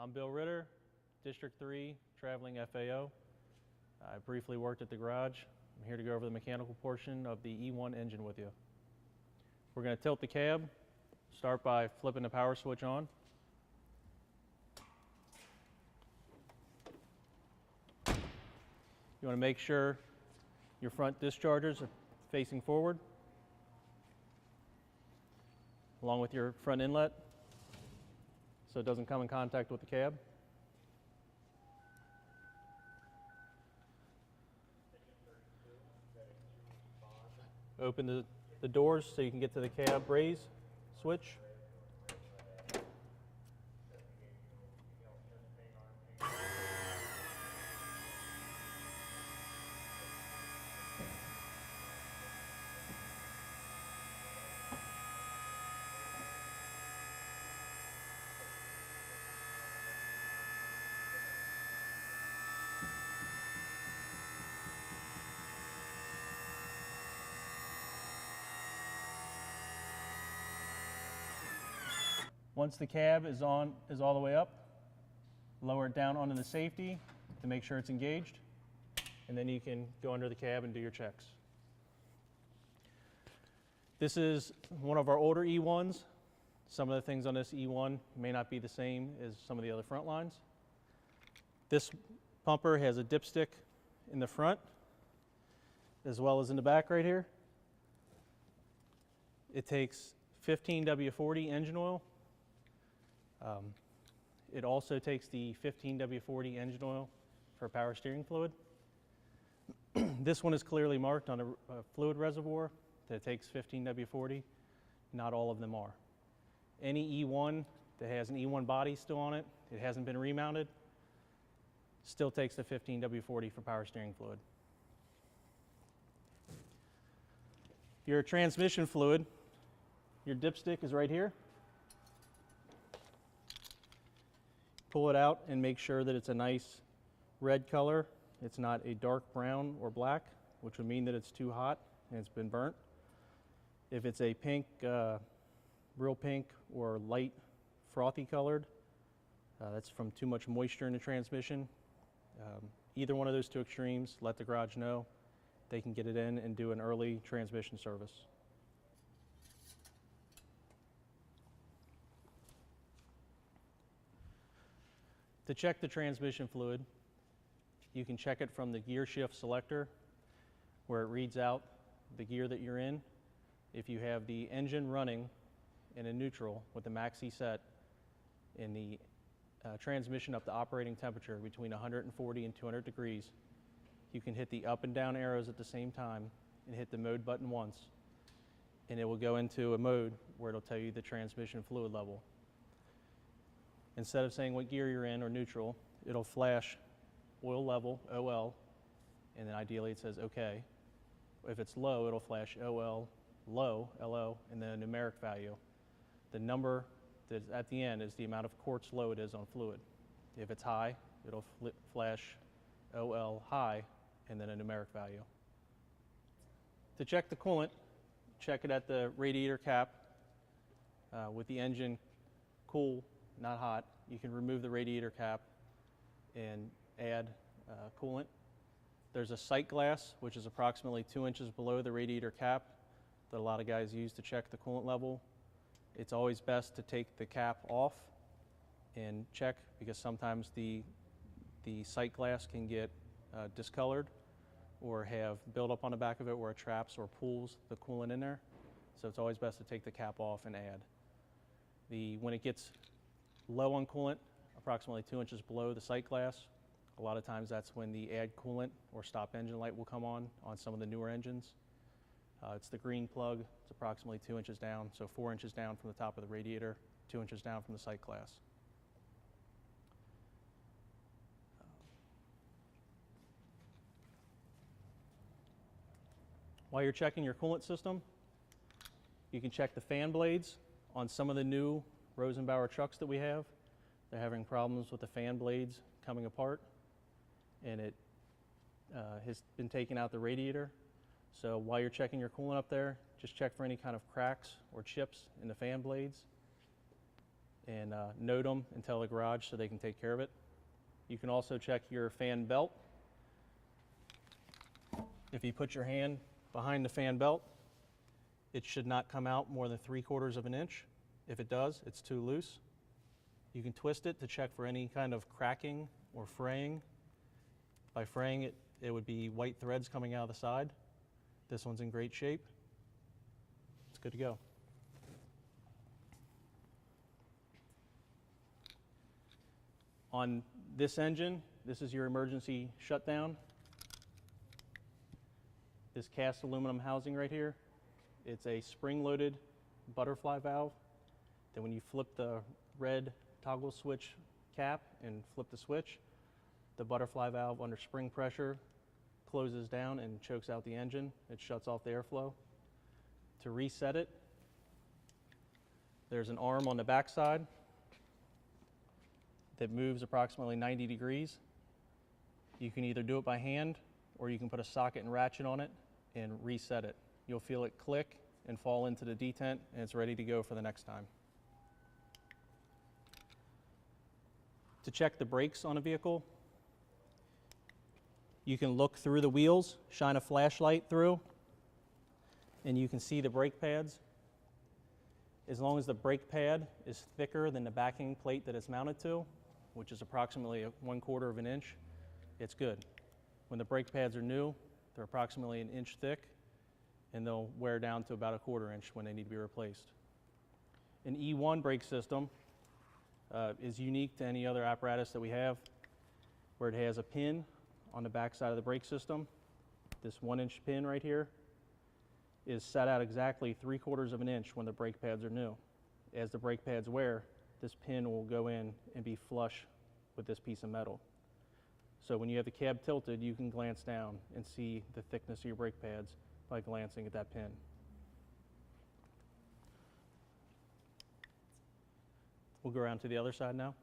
I'm Bill Ritter, District 3 traveling FAO. I briefly worked at the garage. I'm here to go over the mechanical portion of the E1 engine with you. We're going to tilt the cab. Start by flipping the power switch on. You want to make sure your front dischargers are facing forward, along with your front inlet, so it doesn't come in contact with the cab. Open the doors so you can get to the cab raise switch. Once the cab is all the way up, lower it down onto the safety to make sure it's engaged, and then you can go under the cab and do your checks. This is one of our older E1s. Some of the things on this E1 may not be the same as some of the other front lines. This pumper has a dipstick in the front as well as in the back right here. It takes 15 W40 engine oil. It also takes the 15 W40 engine oil for power steering fluid. This one is clearly marked on a fluid reservoir that takes 15 W40. Not all of them are. Any E1 that has an E1 body still on it, it hasn't been remounted, still takes the 15 W40 for power steering fluid. Your transmission fluid, your dipstick is right here. Pull it out and make sure that it's a nice red color. It's not a dark brown or black, which would mean that it's too hot and it's been burnt. If it's a pink, real pink or light frothy colored, that's from too much moisture in the transmission. Either one of those two extremes, let the garage know. They can get it in and do an early transmission service. To check the transmission fluid, you can check it from the gear shift selector where it reads out the gear that you're in. If you have the engine running in a neutral with the maxi set and the transmission up to operating temperature between 140 and 200 degrees, you can hit the up and down arrows at the same time and hit the mode button once, and it will go into a mode where it'll tell you the transmission fluid level. Instead of saying what gear you're in or neutral, it'll flash oil level, OL, and then ideally it says OK. If it's low, it'll flash OL, low, LO, and then a numeric value. The number that's at the end is the amount of quarts low it is on fluid. If it's high, it'll flash OL, high, and then a numeric value. To check the coolant, check it at the radiator cap with the engine cool, not hot. You can remove the radiator cap and add coolant. There's a sight glass, which is approximately 2 inches below the radiator cap that a lot of guys use to check the coolant level. It's always best to take the cap off and check, because sometimes the sight glass can get discolored or have buildup on the back of it where it traps or pulls the coolant in there. So it's always best to take the cap off and add. When it gets low on coolant, approximately 2 inches below the sight glass, a lot of times that's when the add coolant or stop engine light will come on some of the newer engines. It's the green plug. It's approximately 2 inches down, so 4 inches down from the top of the radiator, 2 inches down from the sight glass. While you're checking your coolant system, you can check the fan blades on some of the new Rosenbauer trucks that we have. They're having problems with the fan blades coming apart, and it has been taking out the radiator. So while you're checking your coolant up there, just check for any kind of cracks or chips in the fan blades. and note them and tell the garage so they can take care of it. You can also check your fan belt. If you put your hand behind the fan belt, it should not come out more than 3/4 of an inch. If it does, it's too loose. You can twist it to check for any kind of cracking or fraying. By fraying it, it would be white threads coming out of the side. This one's in great shape. It's good to go. On this engine, this is your emergency shutdown. This cast aluminum housing right here, it's a spring-loaded butterfly valve. Then when you flip the red toggle switch cap and flip the switch, the butterfly valve under spring pressure closes down and chokes out the engine. It shuts off the airflow. To reset it, there's an arm on the back side that moves approximately 90 degrees. You can either do it by hand or you can put a socket and ratchet on it and reset it. You'll feel it click and fall into the detent, and it's ready to go for the next time. To check the brakes on a vehicle, you can look through the wheels, shine a flashlight through, and you can see the brake pads. As long as the brake pad is thicker than the backing plate that it's mounted to, which is approximately 1/4 of an inch, it's good. When the brake pads are new, they're approximately 1 inch thick, and they'll wear down to about 1/4 inch when they need to be replaced. An E1 brake system is unique to any other apparatus that we have, where it has a pin on the back side of the brake system. This 1 inch pin right here is set out exactly 3/4 of an inch when the brake pads are new. As the brake pads wear, this pin will go in and be flush with this piece of metal. So when you have the cab tilted, you can glance down and see the thickness of your brake pads by glancing at that pin. We'll go around to the other side now.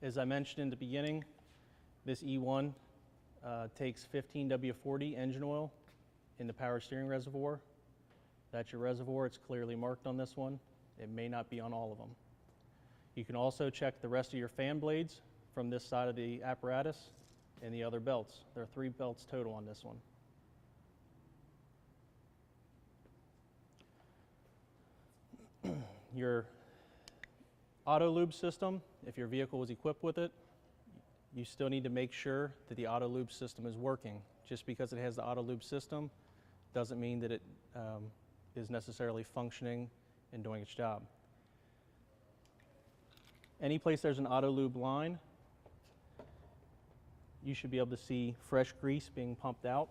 As I mentioned in the beginning, this E1 takes 15W40 engine oil in the power steering reservoir. That's your reservoir. It's clearly marked on this one. It may not be on all of them. You can also check the rest of your fan blades from this side of the apparatus and the other belts. There are 3 belts total on this one. Your auto lube system, if your vehicle is equipped with it, you still need to make sure that the auto lube system is working. Just because it has the auto lube system doesn't mean that it is necessarily functioning and doing its job. Any place there's an auto lube line, you should be able to see fresh grease being pumped out.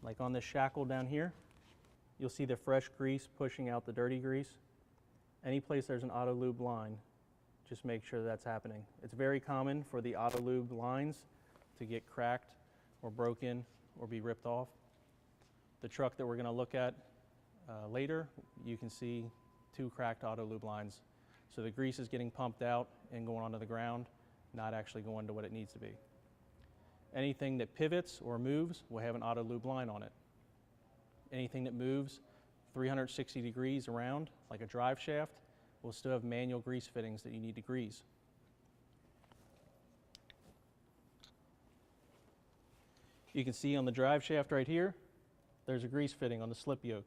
Like on this shackle down here, you'll see the fresh grease pushing out the dirty grease. Any place there's an auto lube line, just make sure that's happening. It's very common for the auto lube lines to get cracked or broken or be ripped off. The truck that we're going to look at later, you can see 2 cracked auto lube lines. So the grease is getting pumped out and going onto the ground, not actually going to what it needs to be. Anything that pivots or moves will have an auto lube line on it. Anything that moves 360 degrees around, like a drive shaft, will still have manual grease fittings that you need to grease. You can see on the drive shaft right here, there's a grease fitting on the slip yoke.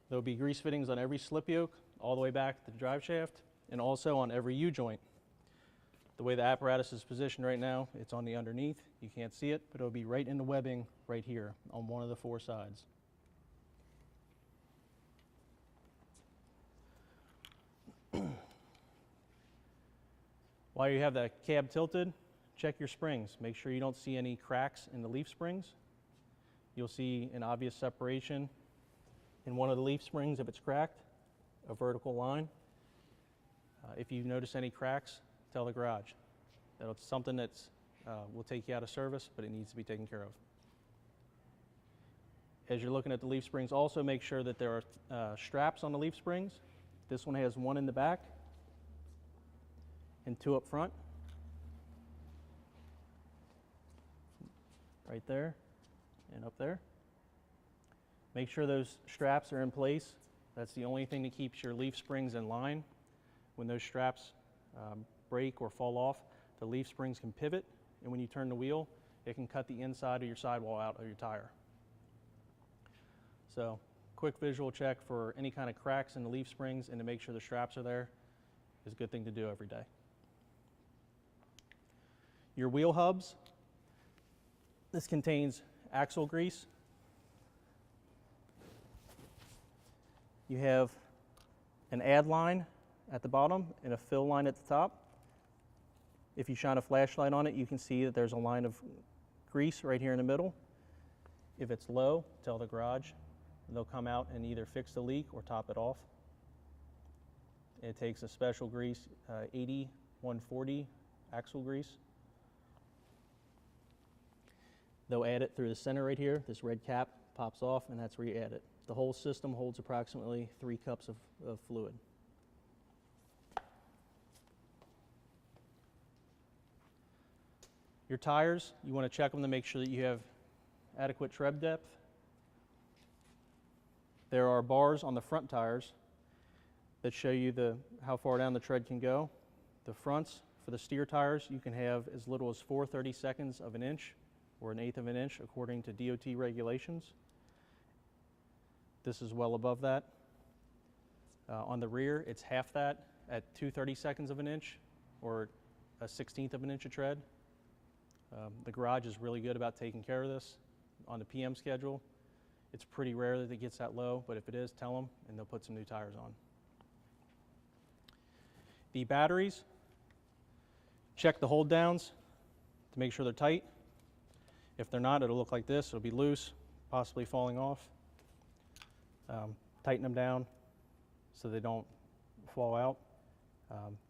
There will be grease fittings on every slip yoke, all the way back to the drive shaft, and also on every U-joint. The way the apparatus is positioned right now, it's on the underneath. You can't see it, but it'll be right in the webbing right here on one of the 4 sides. While you have the cab tilted, check your springs. Make sure you don't see any cracks in the leaf springs. You'll see an obvious separation in one of the leaf springs if it's cracked, a vertical line. If you notice any cracks, tell the garage. That's something that's will take you out of service, but it needs to be taken care of. As you're looking at the leaf springs, also make sure that there are straps on the leaf springs. This one has 1 in the back and 2 up front. Right there and up there. Make sure those straps are in place That's the only thing that keeps your leaf springs in line. When those straps break or fall off, the leaf springs can pivot, and when you turn the wheel, it can cut the inside of your sidewall out of your tire. So, quick visual check for any kind of cracks in the leaf springs and to make sure the straps are there is a good thing to do every day. Your wheel hubs, this contains axle grease. You have an add line at the bottom and a fill line at the top. If you shine a flashlight on it, you can see that there's a line of grease right here in the middle. If it's low, tell the garage. They'll come out and either fix the leak or top it off. It takes a special grease, 80-140 axle grease. They'll add it through the center right here. This red cap pops off, and that's where you add it. The whole system holds approximately 3 cups of fluid. Your tires, you want to check them to make sure that you have adequate tread depth. There are bars on the front tires that show you how far down the tread can go. The fronts, for the steer tires, you can have as little as 4/32 of an inch or 1/8 of an inch according to DOT regulations. This is well above that. On the rear, it's half that at 2/32 of an inch or a 1/16 of an inch of tread. The garage is really good about taking care of this on the PM schedule. It's pretty rare that it gets that low, but if it is, tell them and they'll put some new tires on. The batteries, check the hold downs to make sure they're tight. If they're not, it'll look like this. It'll be loose, possibly falling off. Tighten them down so they don't fall out.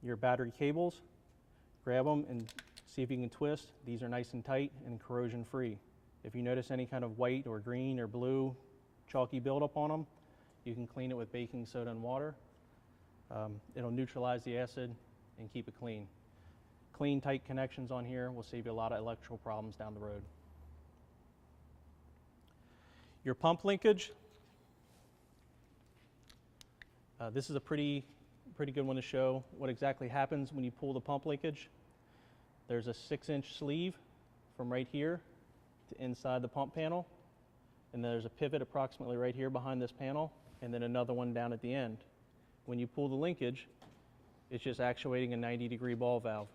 Your battery cables, grab them and see if you can twist. These are nice and tight and corrosion free. If you notice any kind of white or green or blue chalky buildup on them, you can clean it with baking soda and water. It'll neutralize the acid and keep it clean. Clean, tight connections on here will save you a lot of electrical problems down the road. Your pump linkage. This is a pretty good one to show what exactly happens when you pull the pump linkage. There's a 6-inch sleeve from right here to inside the pump panel, and there's a pivot approximately right here behind this panel, and then another one down at the end. When you pull the linkage, it's just actuating a 90-degree ball valve.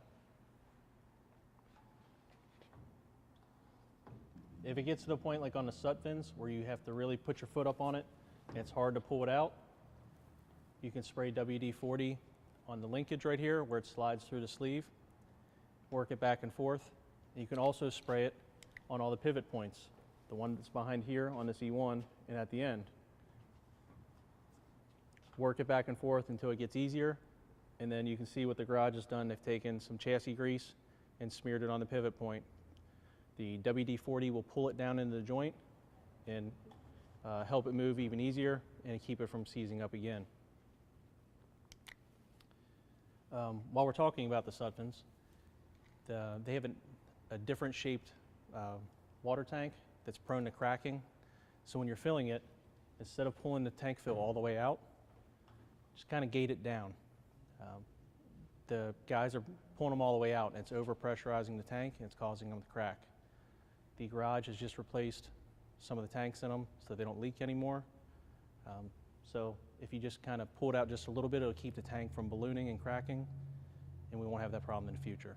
If it gets to the point like on the Sutphens where you have to really put your foot up on it and it's hard to pull it out, you can spray WD-40 on the linkage right here where it slides through the sleeve, work it back and forth. And you can also spray it on all the pivot points, the one that's behind here on this E1 and at the end. Work it back and forth until it gets easier, and then you can see what the garage has done. They've taken some chassis grease and smeared it on the pivot point. The WD-40 will pull it down into the joint and help it move even easier and keep it from seizing up again. While we're talking about the Sutphens, they have a different shaped water tank that's prone to cracking. So when you're filling it, instead of pulling the tank fill all the way out, just kind of gate it down. The guys are pulling them all the way out, and it's over-pressurizing the tank, and it's causing them to crack. The garage has just replaced some of the tanks in them so they don't leak anymore. So if you just kind of pull it out just a little bit, it'll keep the tank from ballooning and cracking, and we won't have that problem in the future.